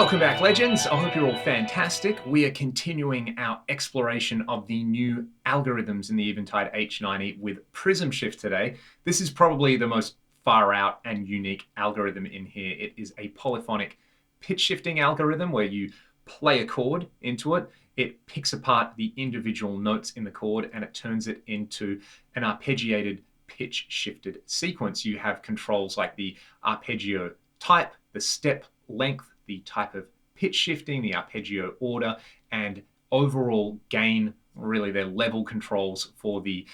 Welcome back, legends. I hope you're all fantastic. We are continuing our exploration of the new algorithms in the Eventide H90 with PrismShift today. This is probably the most far out and unique algorithm in here. It is a polyphonic pitch shifting algorithm where you play a chord into it. It picks apart the individual notes in the chord and it turns it into an arpeggiated pitch shifted sequence. You have controls like the arpeggio type, the step length, the type of pitch shifting, the arpeggio order, and overall gain, really their level controls for the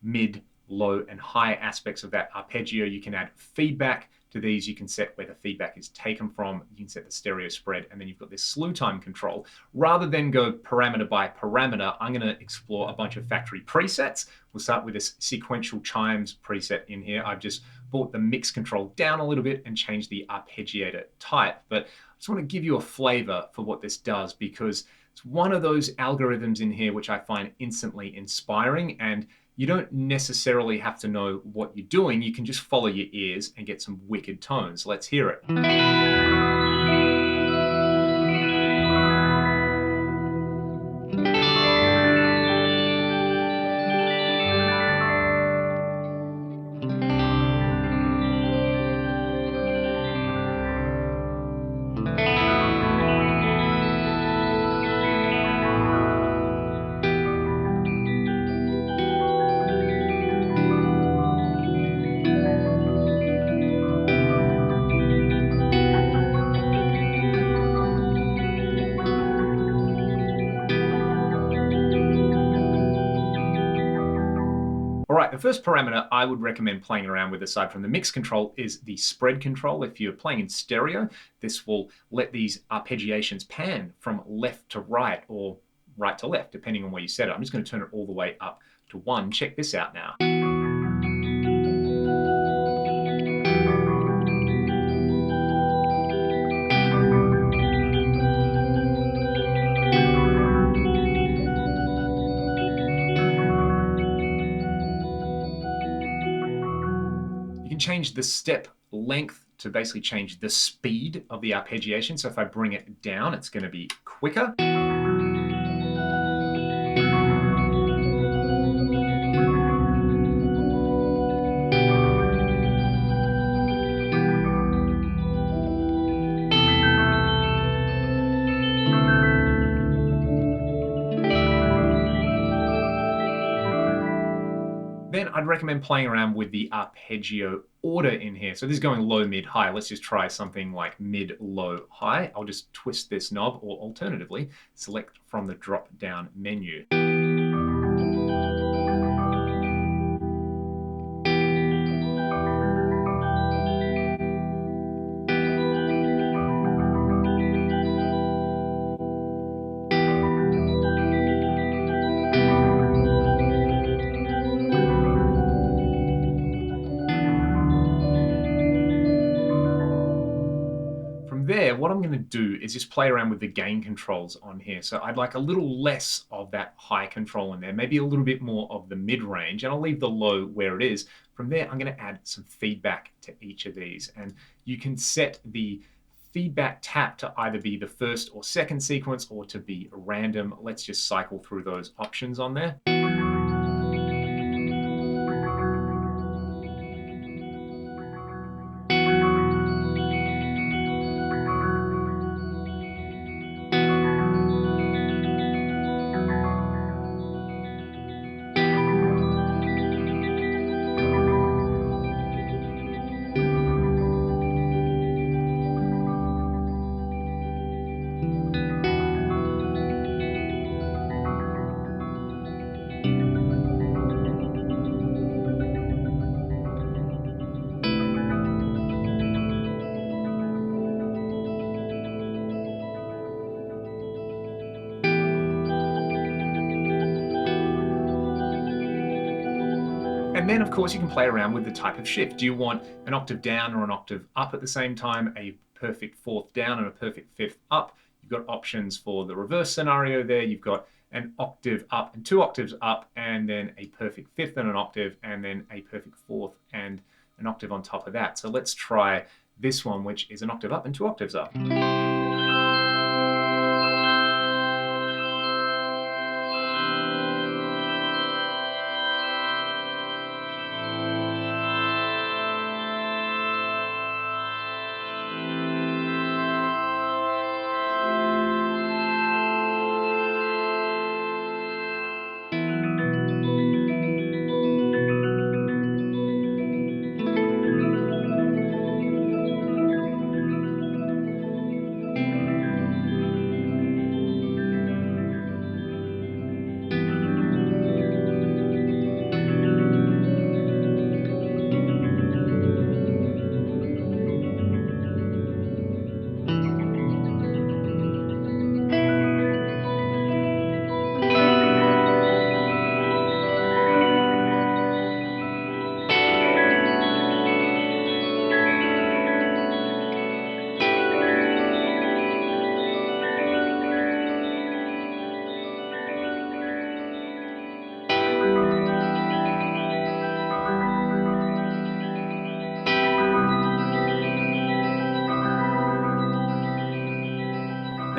mid, low, and high aspects of that arpeggio. You can add feedback to these. You can set where the feedback is taken from. You can set the stereo spread, and then you've got this slew time control. Rather than go parameter by parameter, I'm going to explore a bunch of factory presets. We'll start with this sequential chimes preset in here. I've just brought the mix control down a little bit and changed the arpeggiator type. But I just want to give you a flavor for what this does, because it's one of those algorithms in here which I find instantly inspiring, and you don't necessarily have to know what you're doing. You can just follow your ears and get some wicked tones. Let's hear it. All right, the first parameter I would recommend playing around with, aside from the mix control, is the spread control. If you're playing in stereo, this will let these arpeggiations pan from left to right or right to left, depending on where you set it. I'm just going to turn it all the way up to 1. Check this out now. Change the step length to basically change the speed of the arpeggiation. So if I bring it down, it's going to be quicker. Then I'd recommend playing around with the arpeggio order in here. So this is going low, mid, high. Let's just try something like mid, low, high. I'll just twist this knob, or alternatively, select from the drop-down menu. There, what I'm going to do is just play around with the gain controls on here. So I'd like a little less of that high control in there, maybe a little bit more of the mid-range, and I'll leave the low where it is. From there, I'm going to add some feedback to each of these, and you can set the feedback tap to either be the first or second sequence or to be random. Let's just cycle through those options on there. And then, of course, you can play around with the type of shift. Do you want an octave down or an octave up at the same time, a perfect fourth down and a perfect fifth up? You've got options for the reverse scenario there. You've got an octave up and 2 octaves up, and then a perfect fifth and an octave, and then a perfect fourth and an octave on top of that. So let's try this one, which is an octave up and 2 octaves up.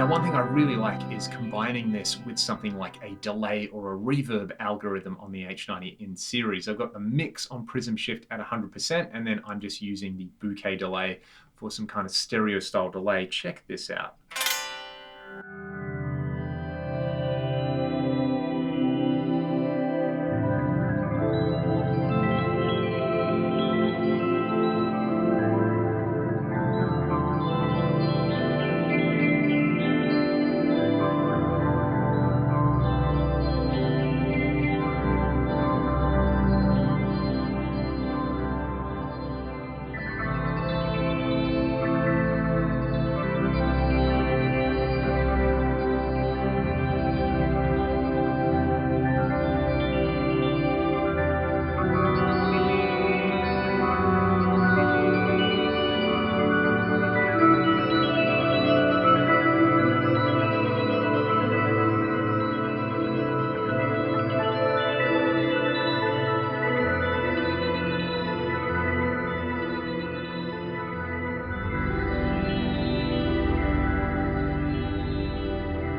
Now, one thing I really like is combining this with something like a delay or a reverb algorithm on the H90 in series. I've got the mix on PrismShift at 100%, and then I'm just using the bouquet delay for some kind of stereo style delay. Check this out.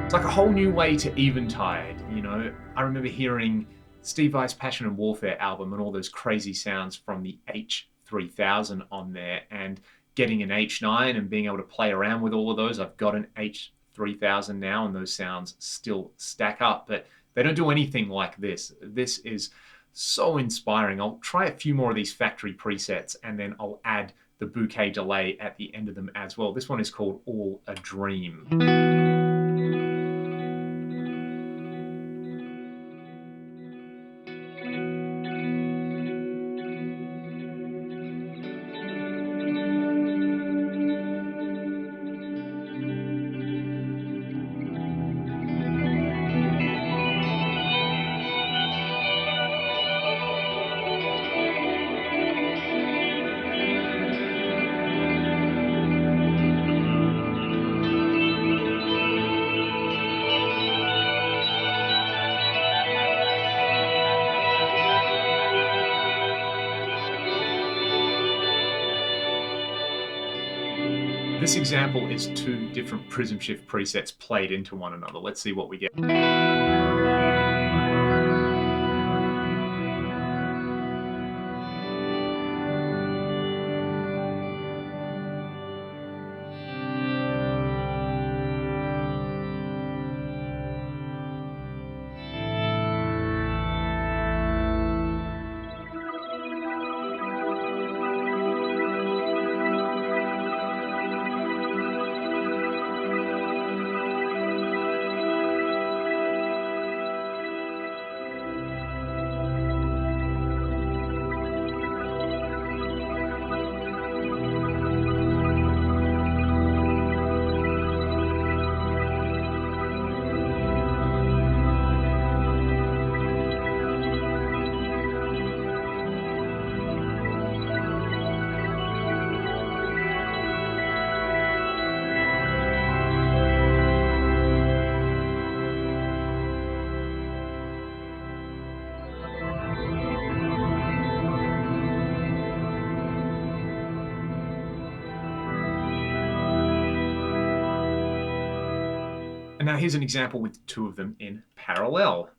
It's like a whole new way to Eventide, you know. I remember hearing Steve Vai's Passion and Warfare album and all those crazy sounds from the H3000 on there, and getting an H9 and being able to play around with all of those. I've got an H3000 now, and those sounds still stack up, but they don't do anything like this. This is so inspiring. I'll try a few more of these factory presets, and then I'll add the bouquet delay at the end of them as well. This one is called All a Dream. This example is two different PrismShift presets played into one another. Let's see what we get. And now here's an example with two of them in parallel.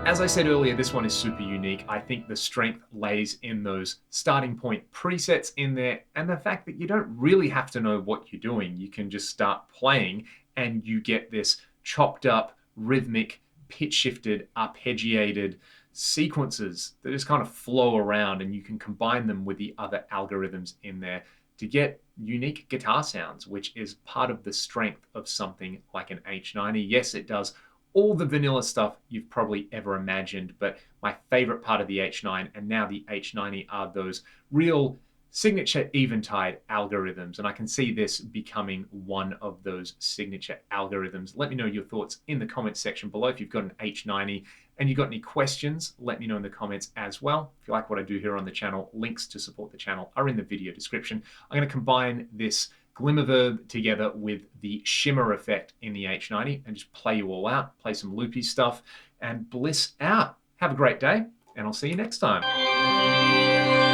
As I said earlier, this one is super unique. I think the strength lays in those starting point presets in there, and the fact that you don't really have to know what you're doing. You can just start playing and you get this chopped up, rhythmic, pitch shifted, arpeggiated sequences that just kind of flow around, and you can combine them with the other algorithms in there to get unique guitar sounds, which is part of the strength of something like an H90. Yes, it does all the vanilla stuff you've probably ever imagined, but my favorite part of the H9 and now the H90 are those real signature Eventide algorithms, and I can see this becoming one of those signature algorithms. Let me know your thoughts in the comments section below. If you've got an H90 and you've got any questions, let me know in the comments as well. If you like what I do here on the channel, links to support the channel are in the video description. I'm going to combine this glimmer verb together with the shimmer effect in the H90 and just play you all out, play some loopy stuff, and bliss out. Have a great day, and I'll see you next time.